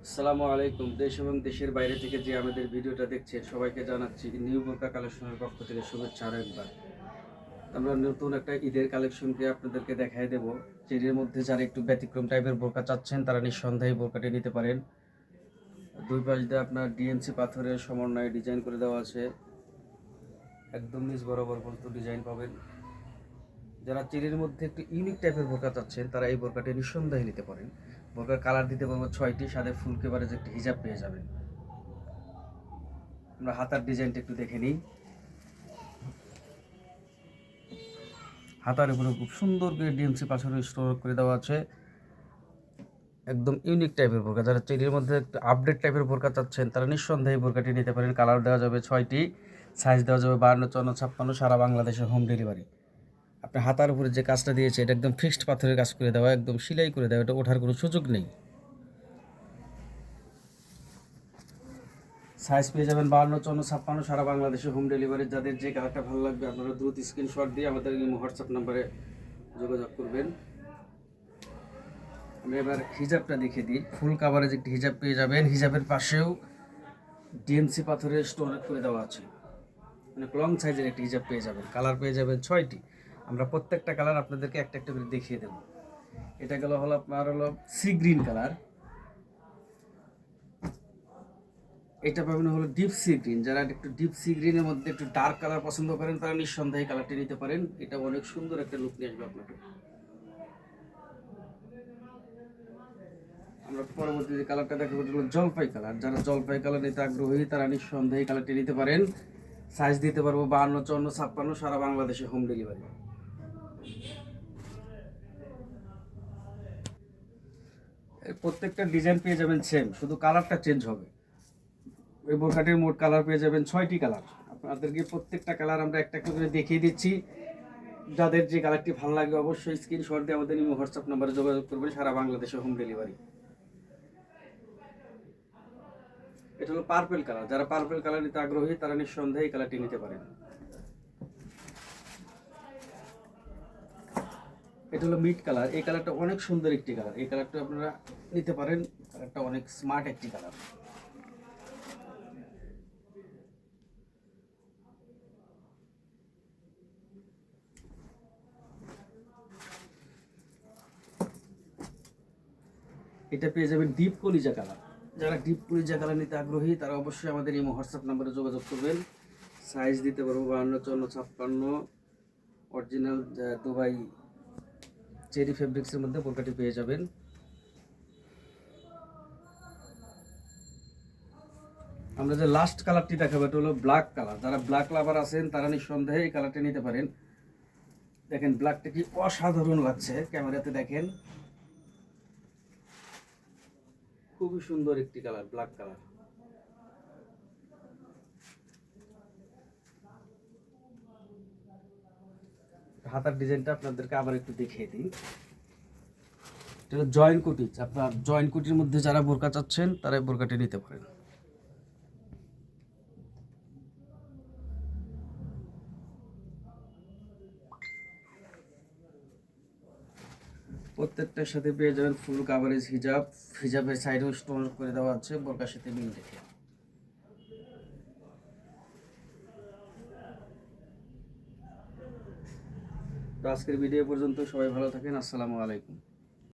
আসসালামু আলাইকুম। দেশ এবং দেশের বাইরে থেকে যে আমাদের ভিডিওটা দেখছেন সবাইকে জানাচ্ছি নিউ বোরকা কালেকশনের পক্ষ থেকে শুভেচ্ছা আরও একবার। আমরা নতুন একটা ঈদের কালেকশনকে আপনাদেরকে দেখায় দেব। যেটির মধ্যে যারা একটু ব্যতিক্রম টাইপের বোরকা চাচ্ছেন তারা নিঃসন্দেহে বোরকাটি নিতে পারেন। দুই পাশ দিয়ে আপনার ডিএমসি পাথরের সমন্বয়ে ডিজাইন করে দেওয়া আছে, একদম নিচ বরাবর পর্যন্ত ডিজাইন পাবেন। যারা চেরির মধ্যে একটু ইউনিক টাইপের বোরকা চাচ্ছেন তারা এই বোরকাটি নিঃসন্দেহে নিতে পারেন। বোরকার কালার দিতে পারবো 6টি, সাথে ফুল কভারেজ একটি হিজাব পেয়ে যাবেন। আমরা হাতার ডিজাইনটা একটু দেখে নিই। হাতার উপরে খুব সুন্দর করে ডিএমসি পাথরের স্টোর করে দেওয়া আছে, একদম ইউনিক টাইপের বোরকা। যারা চেরির মধ্যে একটু আপডেট টাইপের বোরকা চাচ্ছেন তারা নিঃসন্দেহে বোরকাটি নিতে পারেন। কালার দেওয়া যাবে 6টি, সাইজ দেওয়া যাবে 52, 54, 56, সারা বাংলাদেশে হোম ডেলিভারি। আপনি হাতার উপরে যে কাজটা দিয়েছে এটা একদম ফিক্সড পাথরের কাজ করে দেওয়া, একদম সেলাই করে দেওয়া, এটা ওঠার কোনো সুযোগ নেই। সাইজ পেয়ে যাবেন 52, 54, 56, সারা বাংলাদেশে হোম ডেলিভারি। যাদের যে কালারটা ভালো লাগবে আপনারা দ্রুত স্ক্রিনশট দিয়ে আমাদের হোয়াটসঅ্যাপ নাম্বারে যোগাযোগ করবেন। আমরা এবার হিজাবটা দেখে দিই। ফুল কাভারেজ একটি হিজাব পেয়ে যাবেন। হিজাবের পাশেও ডিএমসি পাথরের স্টোন করে দেওয়া আছে, মানে লং সাইজের একটি হিজাব পেয়ে যাবেন। কালার পেয়ে যাবেন 6টি। আমরা প্রত্যেকটা কালার আপনাদেরকে একটা একটা করে দেখিয়ে দেব। এটা হলো আপনার সি গ্রিন কালার, এটা পাবেন হলো ডিপ সি গ্রিন। যারা একটু ডিপ সি গ্রিনের মধ্যে একটু ডার্ক কালার পছন্দ করেন তারা নিঃসন্দেহে কালারটি নিতে পারেন। এটা অনেক সুন্দর একটা লুক নিয়ে আসবে আপনাকে। আমরা পরবর্তী যে কালারটা দেখাবো এটা হলো জলপাই কালার। যারা জলপাই কালার নিতে আগ্রহী তারা নিঃসন্দেহে কালারটি নিতে পারেন। সাইজ দিতে পারবো 52, 54, 56, সারা বাংলাদেশে হোম ডেলিভারি। প্রত্যেকটা ডিজাইন পেয়ে যাবেন সেম, শুধু কালারটা চেঞ্জ হবে। এই বোরকাটির মোট কালার পেয়ে যাবেন 6টি কালার। আপনাদেরকে প্রত্যেকটা কালার আমরা একটা একটা করে দেখিয়ে দিচ্ছি। যাদের যে কালারটি ভালো লাগে অবশ্যই স্ক্রিনশট দিয়ে আমাদের হোয়াটসঅ্যাপ নাম্বারে যোগাযোগ করবেন। সারা বাংলাদেশে হোম ডেলিভারি। এটা হলো পার্পল কালার। যারা পার্পল কালার নিতে আগ্রহী তারা নিঃসন্দেহে এই কালারটি নিতে পারেন। এটা হলো মিড কালার। এই কালারটা অনেক সুন্দর একটি কালার, এই কালারটা আপনারা নিতে পারেন। কালারটা অনেক স্মার্ট একটি কালার। এটা পেয়ে যাবেন ডিপ কলিজা কালার। যারা ডিপ কলিজা কালার নিতে আগ্রহী তারা অবশ্যই আমাদের এই হোয়াটসঅ্যাপ নাম্বারে যোগাযোগ করবেন। সাইজ দিতে পারবো 52, 54, 56। অরিজিনাল দুবাই চেরি ফেব্রিক্সের মধ্যে বোরকাটি পেয়ে যাবেন। আমরা যে লাস্ট কালারটি দেখাবো এটা হলো ব্ল্যাক কালার। যারা ব্ল্যাক লাভার আছেন তারা নিঃসন্দেহে এই কালারটি নিতে পারেন। দেখেন ব্ল্যাকটা কি অসাধারণ লাগছে, ক্যামেরাতে দেখেন খুবই সুন্দর একটি কালার, ব্ল্যাক কালার। হাতার ডিজাইনটা আপনাদেরকে আবার একটু দেখিয়ে দিই। এটা হলো জয়েন্ট কুটি। আপনার জয়েন্ট কুটির মধ্যে যারা বোরকা চাচ্ছেন তারা বোরকাটি নিতে পারেন। প্রত্যেকটার সাথে পেয়ে যাবেন ফুল কাভারেজ হিজাব। হিজাবের সাইডেও স্টোন করে দেওয়া আছে বোরকার সাথে মিল রেখে। তো আজকের ভিডিও পর্যন্ত, সবাই ভালো থাকেন। আসসালামু আলাইকুম।